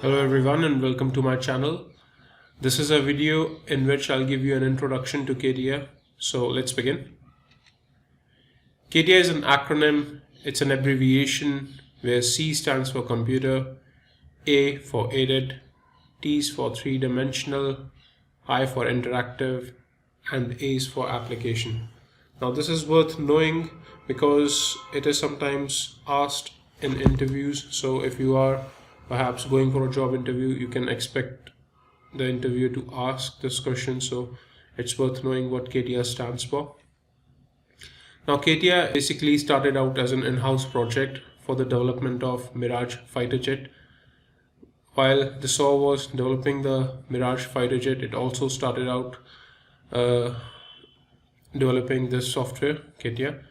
Hello everyone and welcome to my channel. This is a video in which I'll give you an introduction to Catia. So let's begin. Catia is an acronym. It's an abbreviation where C stands for computer, A for aided, T is for three-dimensional, I for interactive, and A is for application. Now this is worth knowing because it is sometimes asked in interviews. So if you are perhaps going for a job interview, you can expect the interviewer to ask this question. So it's worth knowing what Catia stands for. Now Catia basically started out as an in-house project for the development of Mirage fighter jet. While the SAW was developing the Mirage fighter jet, it also started out developing this software, Catia.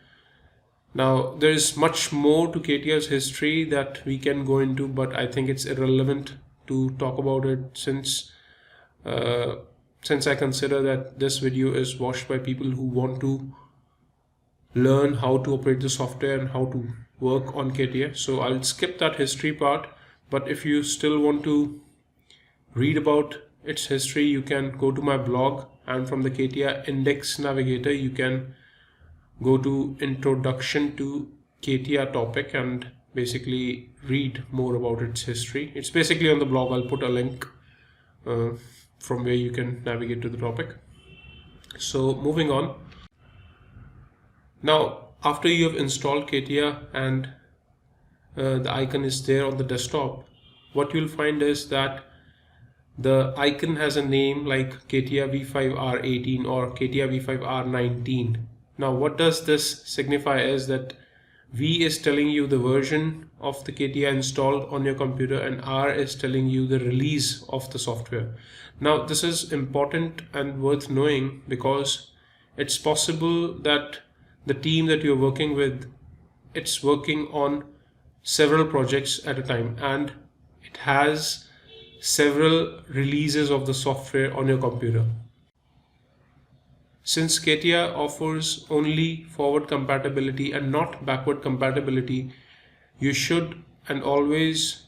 Now there is much more to Catia's history that we can go into, but I think it's irrelevant to talk about it since I consider that this video is watched by people who want to learn how to operate the software and how to work on Catia. So I'll skip that history part, but if you still want to read about its history, you can go to my blog, and from the Catia index navigator you can go to introduction to Catia topic and basically read more about its history. It's basically on the blog. I'll put a link from where you can navigate to the topic. So moving on. Now after you have installed Catia and the icon is there on the desktop, what you'll find is that the icon has a name like Catia V5R18 or Catia V5R19. Now what does this signify is that V is telling you the version of the Catia installed on your computer and R is telling you the release of the software. Now this is important and worth knowing because it's possible that the team that you're working with, it's working on several projects at a time and it has several releases of the software on your computer. Since Catia offers only forward compatibility and not backward compatibility, you should and always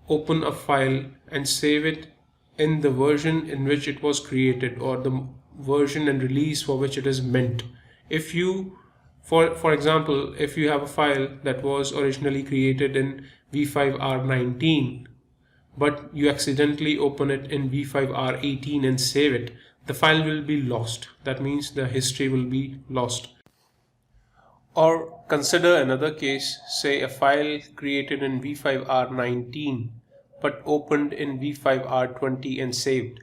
open a file and save it in the version in which it was created or the version and release for which it is meant. If you, for example, if you have a file that was originally created in V5R19, but you accidentally open it in V5R18 and save it, the file will be lost. That means the history will be lost. Or consider another case, say a file created in V5R19 but opened in V5R20 and saved.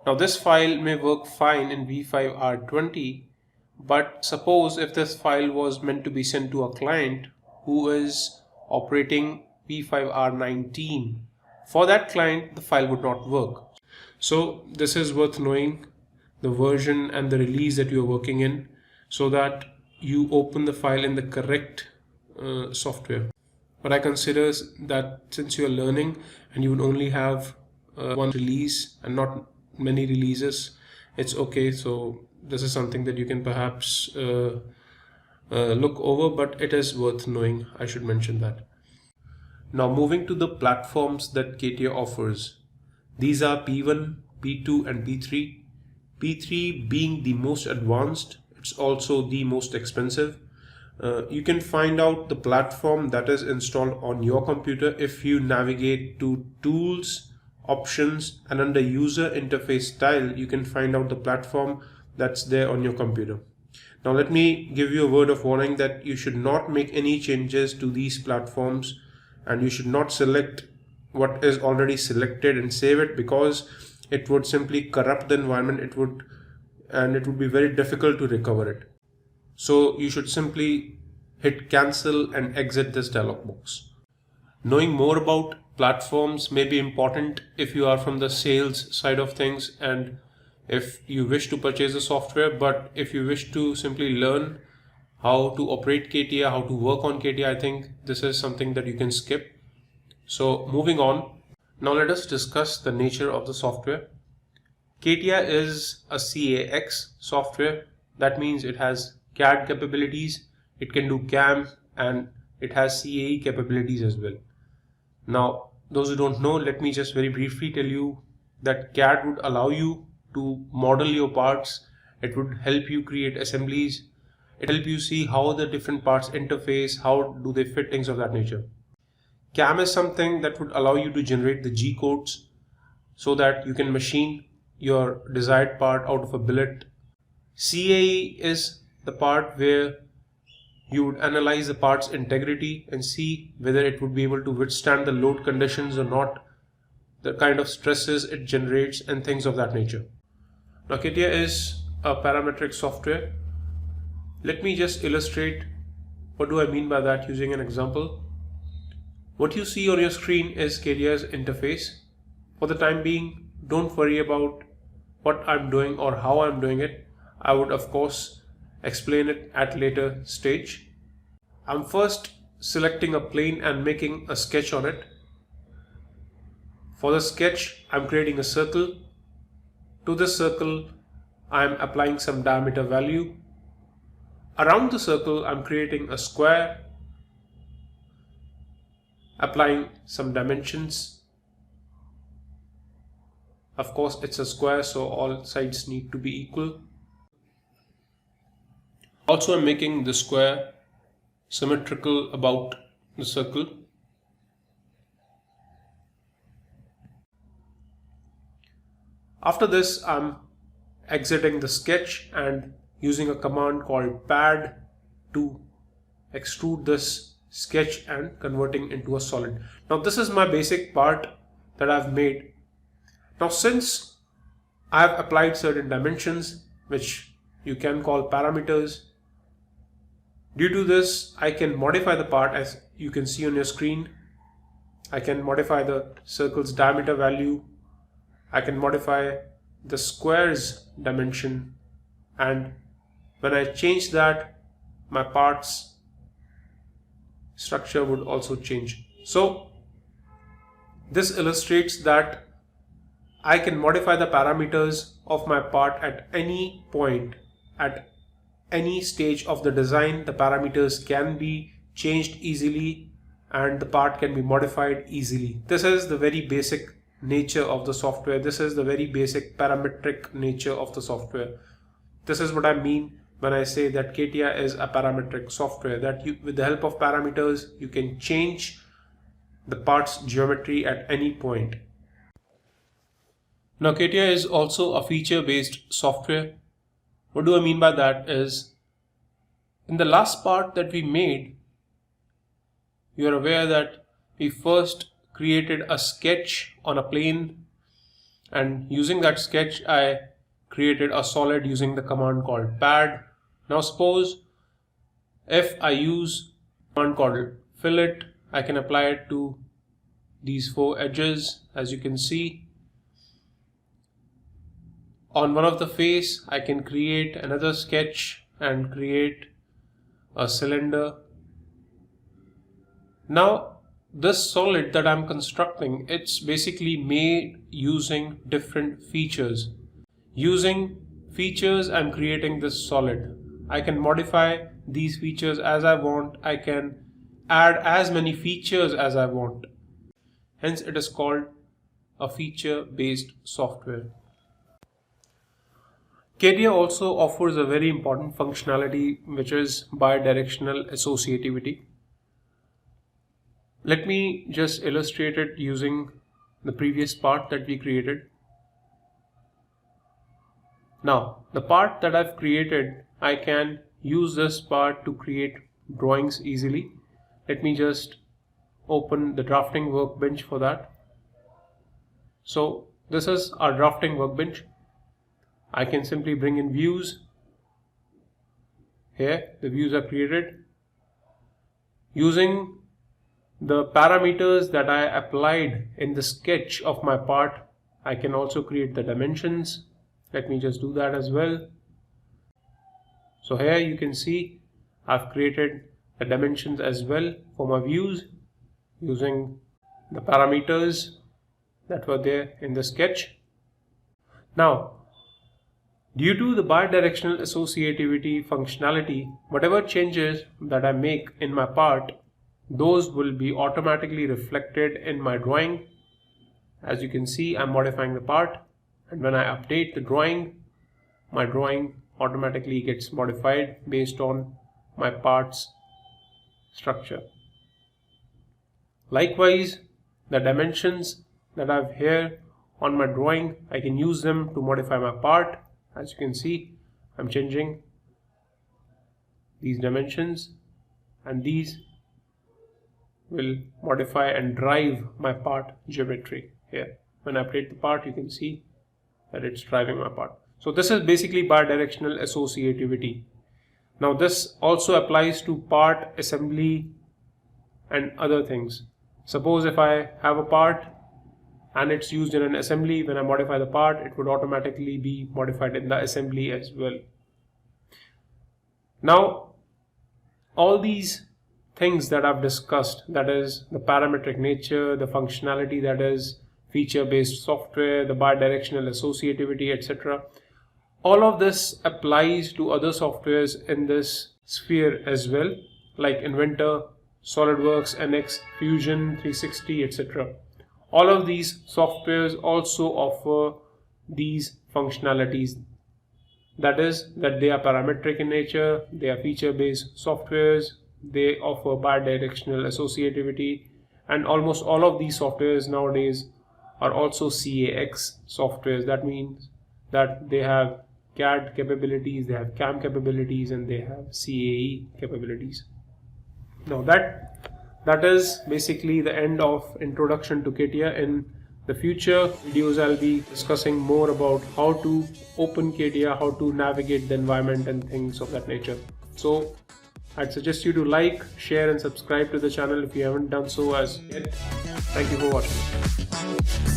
Now this file may work fine in V5R20, but suppose if this file was meant to be sent to a client who is operating V5R19, for that client the file would not work. So this is worth knowing, the version and the release that you're working in, so that you open the file in the correct software. But I consider that since you're learning and you would only have one release and not many releases, it's okay. So this is something that you can perhaps look over, but it is worth knowing. I should mention that. Now moving to the platforms that Catia offers. These are P1, P2 and P3. P3 being the most advanced, it's also the most expensive. You can find out the platform that is installed on your computer if you navigate to Tools, Options, and under User Interface Style, you can find out the platform that's there on your computer. Now let me give you a word of warning that you should not make any changes to these platforms and you should not select what is already selected and save it, because it would simply corrupt the environment. It would be very difficult to recover it. So you should simply hit cancel and exit this dialog box. Knowing more about platforms may be important if you are from the sales side of things and if you wish to purchase the software, but if you wish to simply learn how to operate Catia, how to work on Catia, I think this is something that you can skip. So moving on, now let us discuss the nature of the software. Catia is a CAX software. That means it has CAD capabilities, it can do CAM, and it has CAE capabilities as well. Now those who don't know, let me just very briefly tell you that CAD would allow you to model your parts. It would help you create assemblies. It will help you see how the different parts interface, how do they fit, things of that nature. CAM is something that would allow you to generate the G codes so that you can machine your desired part out of a billet. CAE is the part where you would analyze the part's integrity and see whether it would be able to withstand the load conditions or not, the kind of stresses it generates and things of that nature. Now Catia is a parametric software. Let me just illustrate what do I mean by that using an example. What you see on your screen is Catia's interface. For the time being, don't worry about what I'm doing or how I'm doing it. I would of course explain it at later stage. I'm first selecting a plane and making a sketch on it. For the sketch, I'm creating a circle. To this circle, I'm applying some diameter value. Around the circle, I'm creating a square, applying some dimensions. Of course, it's a square, so all sides need to be equal. Also, I'm making the square symmetrical about the circle. After this, I'm exiting the sketch and using a command called pad to extrude this sketch and converting into a solid. Now this is my basic part that I've made. Now since I've applied certain dimensions, which you can call parameters, due to this I can modify the part. As you can see on your screen, I can modify the circle's diameter value, I can modify the square's dimension, and when I change that, my part's structure would also change. So this illustrates that I can modify the parameters of my part at any point, at any stage of the design. The parameters can be changed easily and the part can be modified easily. This is the very basic nature of the software. This is the very basic parametric nature of the software. This is what I mean when I say that Catia is a parametric software, that you, with the help of parameters, you can change the part's geometry at any point. Now Catia is also a feature-based software. What do I mean by that is, in the last part that we made, you are aware that we first created a sketch on a plane, and using that sketch I created a solid using the command called pad. Now suppose if I use a command called fillet, I can apply it to these four edges. As you can see, on one of the face I can create another sketch and create a cylinder. Now this solid that I'm constructing, it's basically made using different features. Using features, I'm creating this solid. I can modify these features as I want. I can add as many features as I want. Hence it is called a feature-based software. Catia also offers a very important functionality, which is bidirectional associativity. Let me just illustrate it using the previous part that we created. Now, the part that I've created, I can use this part to create drawings easily. Let me just open the drafting workbench for that. So this is our drafting workbench. I can simply bring in views. Here the views are created. Using the parameters that I applied in the sketch of my part, I can also create the dimensions. Let me just do that as well. So here you can see I've created the dimensions as well for my views using the parameters that were there in the sketch. Now, due to the bidirectional associativity functionality, whatever changes that I make in my part, those will be automatically reflected in my drawing. As you can see, I'm modifying the part, and when I update the drawing, my drawing automatically gets modified based on my part's structure. Likewise, the dimensions that I have here on my drawing, I can use them to modify my part. As you can see, I'm changing these dimensions, and these will modify and drive my part geometry here. When I update the part, you can see that it's driving my part. So this is basically bidirectional associativity. Now this also applies to part assembly and other things. Suppose if I have a part and it's used in an assembly, when I modify the part, it would automatically be modified in the assembly as well. Now all these things that I've discussed, that is the parametric nature, the functionality, that is feature-based software, the bidirectional associativity, etc. All of this applies to other softwares in this sphere as well, like Inventor, SolidWorks, NX, Fusion 360, etc. All of these softwares also offer these functionalities. That is, that they are parametric in nature, they are feature-based softwares, they offer bidirectional associativity, and almost all of these softwares nowadays are also CAX softwares. That means that they have CAD capabilities, they have CAM capabilities, and they have CAE capabilities. Now that is basically the end of introduction to Catia. In the future videos, I'll be discussing more about how to open Catia, how to navigate the environment and things of that nature. So I'd suggest you to like, share and subscribe to the channel if you haven't done so as yet. Thank you for watching.